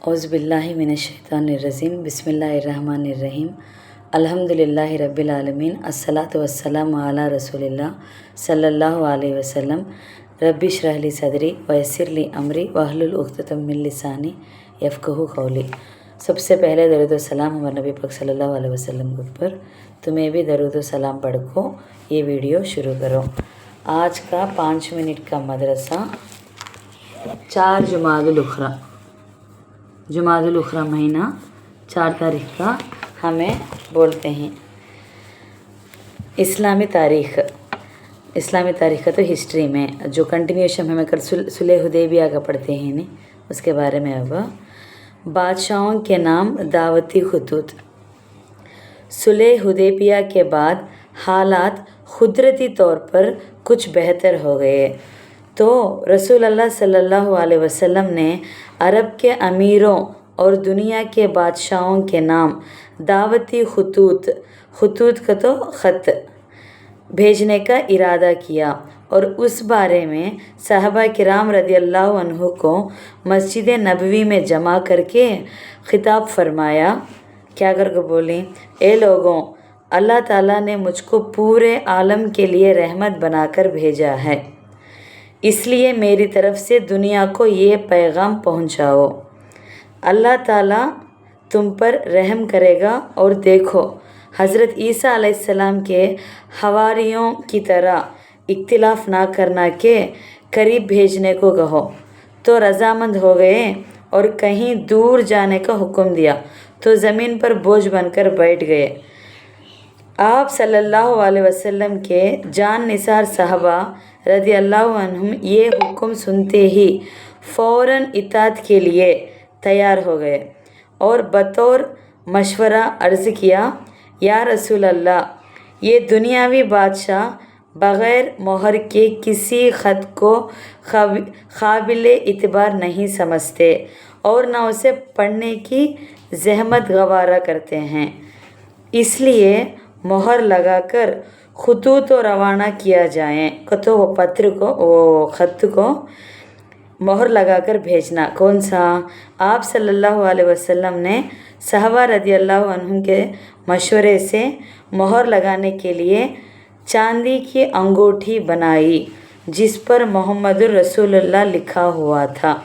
औज़ुबिल्लाहि मिनश्शैतानिर्रजीम बिस्मिल्लाहिर्रहमानिर्रहीम अल्हम्दुलिल्लाहि रब्बिल आलमीन अस्सलातु वस्सलामु अला रसूलिल्लाह सल्लल्लाहु अलैहि वसल्लम रब्बि इश्रह ली सदरी वयस्सिर ली अमरी वहलुल उक़्दतम मिन लिसानी यफ़क़हू क़ौली। सबसे पहले दरूद व सलाम हमारे नबी पाक सल्लल्लाहु अलैहि वसल्लम के ऊपर। तुम्हें भी दरूद व सलाम पढ़ को ये वीडियो शुरू करो। आज का 5 मिनट का मदरसा 4 जुमादुल उखरा महीना 4 तारीख का हमें बोलते हैं। इस्लामी तारीख़ का तो हिस्ट्री में जो कंटिन्यूशन हमें कल सुलह हुदैबिया का पढ़ते हैं नहीं, उसके बारे में। अब बादशाहों के नाम दावती खतूत। सुलह हुदैबिया के बाद हालात कुदरती तौर पर कुछ बेहतर हो गए तो रसूल अल्लाह सल्लल्लाहु अलैहि वसल्लम ने अरब के अमीरों और दुनिया के बादशाहों के नाम दावती खतूत का तो ख़त भेजने का इरादा किया और उस बारे में सहाबा किराम रदियल्लाहु अन्हु को मस्जिद नबवी में जमा करके खिताब फरमाया। क्या करके बोली, ए लोगों, अल्लाह ताला ने मुझको पूरे आलम के लिए रहमत बनाकर भेजा है, इसलिए मेरी तरफ़ से दुनिया को ये पैगाम पहुंचाओ। अल्लाह ताला तुम पर रहम करेगा और देखो, हज़रत ईसा अलैहिस्सलाम के हवारियों की तरह इख्तिलाफ़ ना करना के करीब भेजने को कहो तो रज़ामंद हो गए और कहीं दूर जाने का हुक्म दिया तो ज़मीन पर बोझ बनकर बैठ गए। आप सल्लल्लाहु अलैहि वसल्लम के जान निसार साहबा रज़ी अल्लाह अन्हुम ये हुक्म सुनते ही फ़ौरन इताअत के लिए तैयार हो गए और बतौर मशवरा अर्ज़ किया, या रसूल अल्लाह, ये दुनियावी बादशाह बग़ैर मोहर के किसी ख़त को काबिल इतबार नहीं समझते और न उसे पढ़ने की ज़हमत गवारा करते हैं, इसलिए मोहर लगाकर खतूत को रवाना किया जाए। तो वो ख़त को मोहर लगाकर भेजना। कौन सा? आप सल्लल्लाहु अलैहि वसल्लम ने सहाबा रदियल्लाहु अन्हुम के मशवरे से मोहर लगाने के लिए चांदी की अंगूठी बनाई जिस पर मोहम्मदुर रसूलुल्लाह लिखा हुआ था।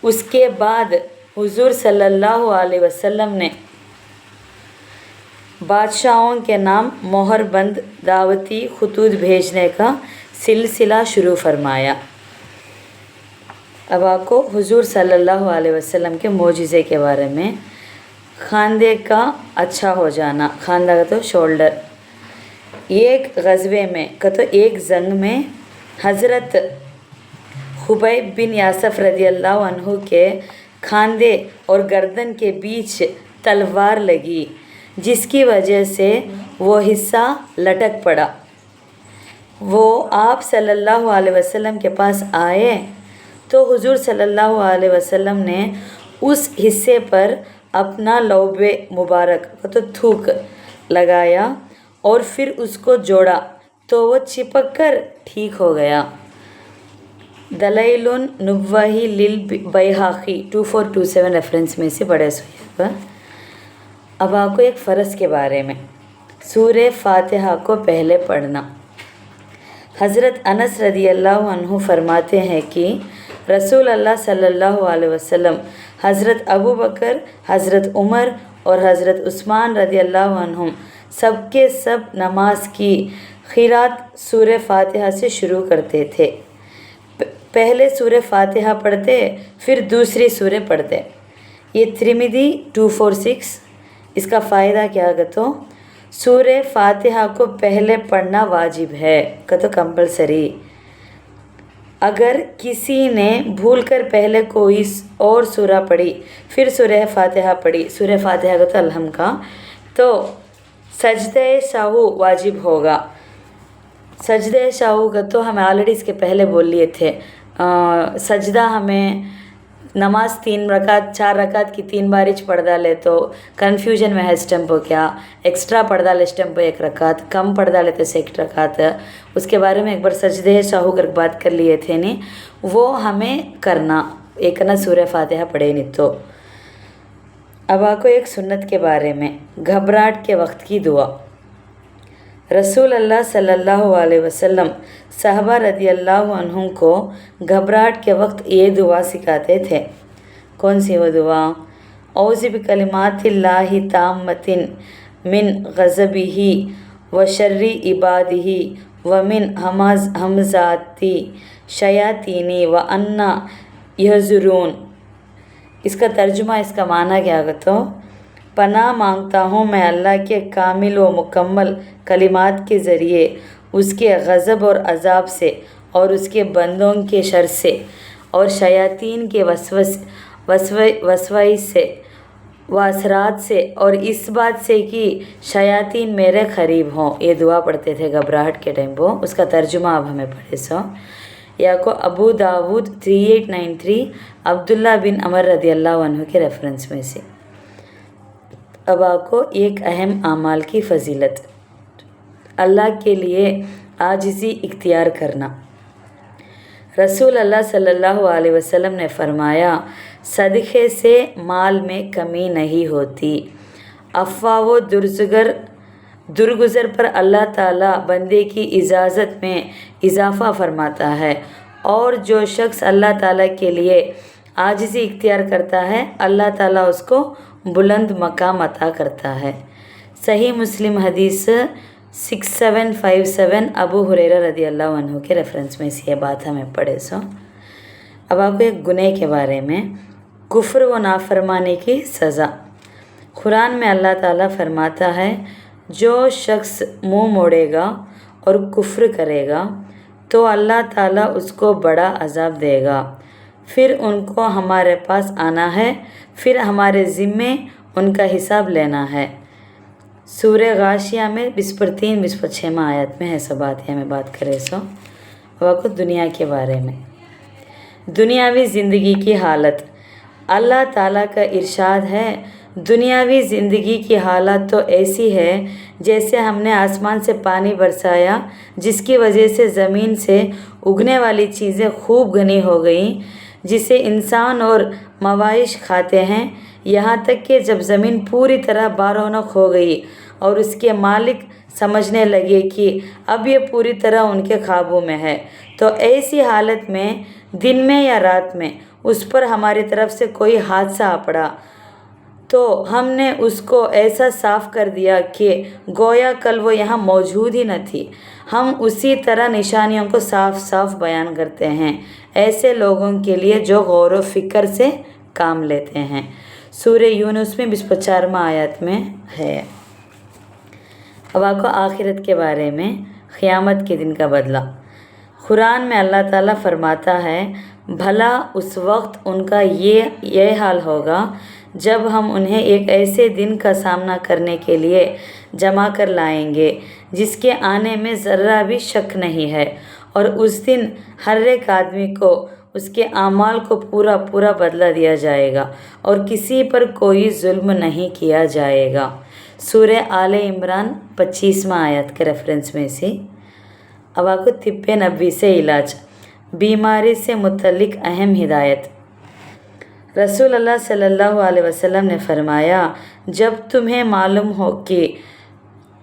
उसके बाद हुज़ूर सल्लल्लाहु अलैहि वसल्लम ने बादशाहों के नाम मोहर बंद दावती खतूत भेजने का सिलसिला शुरू फरमाया। अब आपको हुज़ूर सल्लल्लाहु अलैहि वसल्लम के मोजिज़े के बारे में। खांदे का अच्छा हो जाना, खांदा का तो शोल्डर। एक ग़ज़वे में का तो एक जंग में हज़रत खुबैब बिन यासफ़ रदियल्लाहु अन्हु के खांदे और गर्दन के बीच तलवार लगी, जिसकी वजह से वो हिस्सा लटक पड़ा। वो आप सल्लल्लाहु अलैहि वसल्लम के पास आए तो हुज़ूर सल्लल्लाहु अलैहि वसल्लम ने उस हिस्से पर अपना लौबे मुबारक तो थूक लगाया और फिर उसको जोड़ा तो वो चिपक कर ठीक हो गया। दलाइलुन नुब्वही लिल बैहाक़ी 2427 रेफरेंस में से बड़े सोया। अब आपको एक फ़र्ज़ के बारे में, सूरे फ़ातिहा को पहले पढ़ना। हज़रत अनस रदियल्लाहु अन्हु फरमाते हैं कि रसूल अल्लाह सल्लल्लाहु अलैहि वसल्लम हज़रत अबू बकर, हज़रत उमर और हज़रत उस्मान रदियल्लाहु अन्हुम सबके सब नमाज की क़िरात सूरे फ़ातिहा से शुरू करते थे। पहले सूरे फ़ातिहा पढ़ते, फिर दूसरी सूरे पढ़ते। ये तिर्मिज़ी 246। इसका फ़ायदा क्या है तो सूरे फ़ातिहा को पहले पढ़ना वाजिब है का तो कंपलसरी। अगर किसी ने भूलकर पहले कोई और सूरा पढ़ी फिर सूरह फ़ातिहा पढ़ी, सूरह फ़ातिहा का तो अलहम का, तो सजदे साहू वाजिब होगा। सजदे साहू का तो हमें ऑलरेडी इसके पहले बोल लिए थे। सजदा हमें नमाज 3 रकात 4 रकात की 3 बार पढ़ डाले तो कन्फ्यूजन में है स्टम्पो क्या, एक्स्ट्रा पढ़ डाले स्टम्पो 1 रकात, कम पढ़ डाले तो 1 रकात। उसके बारे में एक बार सजदे साहू कर बात कर लिए थे नहीं, वो हमें करना एक ना सूरह फातिहा पढ़े नहीं तो। अब आपको एक सुन्नत के बारे में, घबराहट के वक्त की दुआ। रसूल अल्लाह सल्लल्लाहु अलैहि वसल्लम साहबा रदियल्लाहु अन्हुम को घबराहट के वक्त ये दुआ सिखाते थे। कौन सी वो दुआ? औज़ु बिकलिमातिल्लाहि ताम्मतिन मिन गज़बिही व शर्रि इबादिही व मिन हमज़ाति शयातीनी व अन्ना यहज़ुरून। इसका तर्जुमा, इसका माना क्या होगा? तो पनाह मांगता हूँ मैं अल्लाह के कामिल व मुकम्मल कलिमात के ज़रिए उसके गज़ब और अज़ाब से और उसके बंदों के शर से और शयातीन के वसवाइस से व असरात से और इस बात से कि शयातीन मेरे करीब हों। ये दुआ पढ़ते थे घबराहट के टाइम वो। उसका तर्जुमा अब हमें पढ़े सो। या को अबू दाऊद 3893 अब्दुल्ला बिन अमर रदियल्लाहु अन्हु के रेफरेंस में से। अब आपको एक अहम आमाल की फजीलत, अल्लाह के लिए आजिज़ी इख्तियार करना। रसूल अल्लाह सल्लल्लाहु अलैहि वसल्लम ने फरमाया, सदक़े से माल में कमी नहीं होती। अफ़वा व दुरगुज़र पर अल्लाह ताला बंदे की इजाज़त में इजाफ़ा फरमाता है, और जो शख्स अल्लाह ताला के लिए आजिज़ी इख्तियार करता है अल्लाह ताला उसको बुलंद मकाम अता करता है। सही मुस्लिम हदीस 6757 अबू हुरैरा रदियल्लाहु अन्हु के रेफरेंस में से ये बात हमें पढ़े सो। अब आपको एक गुनाह के बारे में, कुफ्र व नाफरमानी की सज़ा। कुरान में अल्लाह ताला फरमाता है, जो शख्स मुँह मोड़ेगा और कुफ्र करेगा तो अल्लाह ताला उसको बड़ा अज़ाब देगा, फिर उनको हमारे पास आना है, फिर हमारे ज़िम्मे उनका हिसाब लेना है। सूरह गाशिया में 20/3 20/6 आयत में है सब बात में बात करें सो। अब आपको दुनिया के बारे में, दुनियावी ज़िंदगी की हालत। अल्लाह ताला का इरशाद है, दुनियावी ज़िंदगी की हालत तो ऐसी है जैसे हमने आसमान से पानी बरसाया, जिसकी वजह से ज़मीन से उगने वाली चीज़ें खूब घनी हो गई, जिसे इंसान और मवाइश खाते हैं, यहाँ तक कि जब ज़मीन पूरी तरह बारौनक हो गई और उसके मालिक समझने लगे कि अब ये पूरी तरह उनके काबू में है, तो ऐसी हालत में दिन में या रात में उस पर हमारी तरफ से कोई हादसा आ पड़ा तो हमने उसको ऐसा साफ़ कर दिया कि गोया कल वो यहाँ मौजूद ही न थी। हम उसी तरह निशानियों को साफ साफ बयान करते हैं ऐसे लोगों के लिए जो गौर व फिक्र से काम लेते हैं। सूरह यूनुस में 24वां आयत में है। अब आपको आखिरत के बारे में, क़यामत के दिन का बदला। कुरान में अल्लाह ताला फरमाता है, भला उस वक्त उनका ये हाल होगा जब हम उन्हें एक ऐसे दिन का सामना करने के लिए जमा कर लाएंगे जिसके आने में ज़र्रा भी शक नहीं है, और उस दिन हर एक आदमी को उसके आमाल को पूरा पूरा बदला दिया जाएगा और किसी पर कोई जुल्म नहीं किया जाएगा। सूरह आले इमरान 25वां आयत के रेफरेंस में से। अब आपको तिब्बे नबी से इलाज, बीमारी से मुतल्लिक अहम हिदायत। रसूल अल्लाह सल्लल्लाहु अलैहि वसल्लम ने फरमाया, जब तुम्हें मालूम हो कि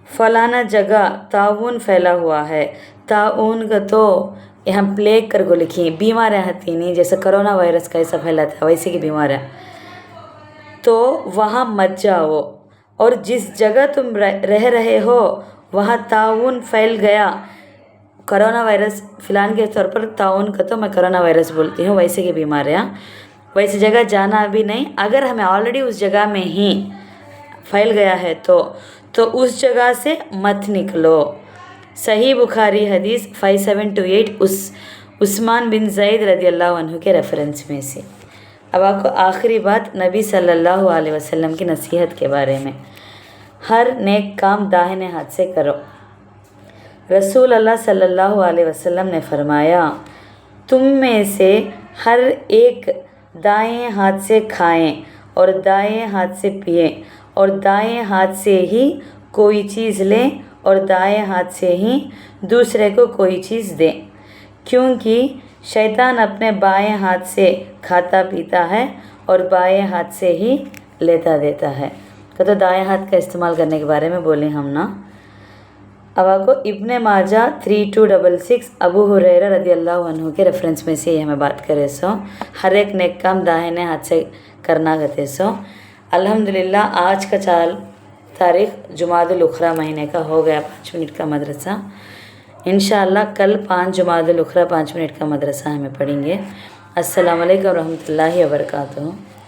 फलाना जगह ताउन फैला हुआ है, ताउन का तो यहाँ प्लेग कर को लिखी बीमारियाँ होती नहीं, जैसे कोरोना वायरस कैसा फैला था वैसे की बीमारियाँ, तो वहाँ मत जाओ, और जिस जगह तुम रह रहे हो वहाँ ताउन फैल गया, कोरोना वायरस फिलहाल के तौर पर ताउन का तो मैं कोरोना वायरस बोलती हूँ, वैसे की बीमारियाँ, वैसी जगह जाना भी नहीं। अगर हमें ऑलरेडी उस जगह में ही फैल गया है तो उस जगह से मत निकलो। सही बुखारी हदीस 5728 उस्मान बिन ज़ैद रदियल्लाहु अन्हु के रेफरेंस में से। अब आपको आखिरी बात, नबी सल्लल्लाहु अलैहि वसल्लम की नसीहत के बारे में। हर नेक काम दाहिने हाथ से करो। रसूल अल्लाह सल्लल्लाहु अलैहि वसल्लम ने फरमाया, तुम में से हर एक दाएं हाथ से खाएं और दाएं हाथ से पिएं और दाएं हाथ से ही कोई चीज़ लें और दाएं हाथ से ही दूसरे को कोई चीज़ दें, क्योंकि शैतान अपने बाएं हाथ से खाता पीता है और बाएं हाथ से ही लेता देता है। तो दाएं हाथ का इस्तेमाल करने के बारे में बोले हम ना। अब आपको इब्ने माजा 3266 अबू हुरैरा रदियल्लाहु अन्हु के रेफरेंस में से ये हमें बात करें सो हर एक नेक काम दाहिने हाथ से करना कहते सो। अल्हम्दुलिल्लाह आज का 4 तारीख जुमादुल उखरा महीने का हो गया 5 मिनट का मदरसा। इंशाअल्लाह कल 5 जुमादुल उखरा 5 मिनट का मदरसा हमें पढ़ेंगे। अस्सलामु अलैकुम रहमतुल्लाहि व बरकातुहू।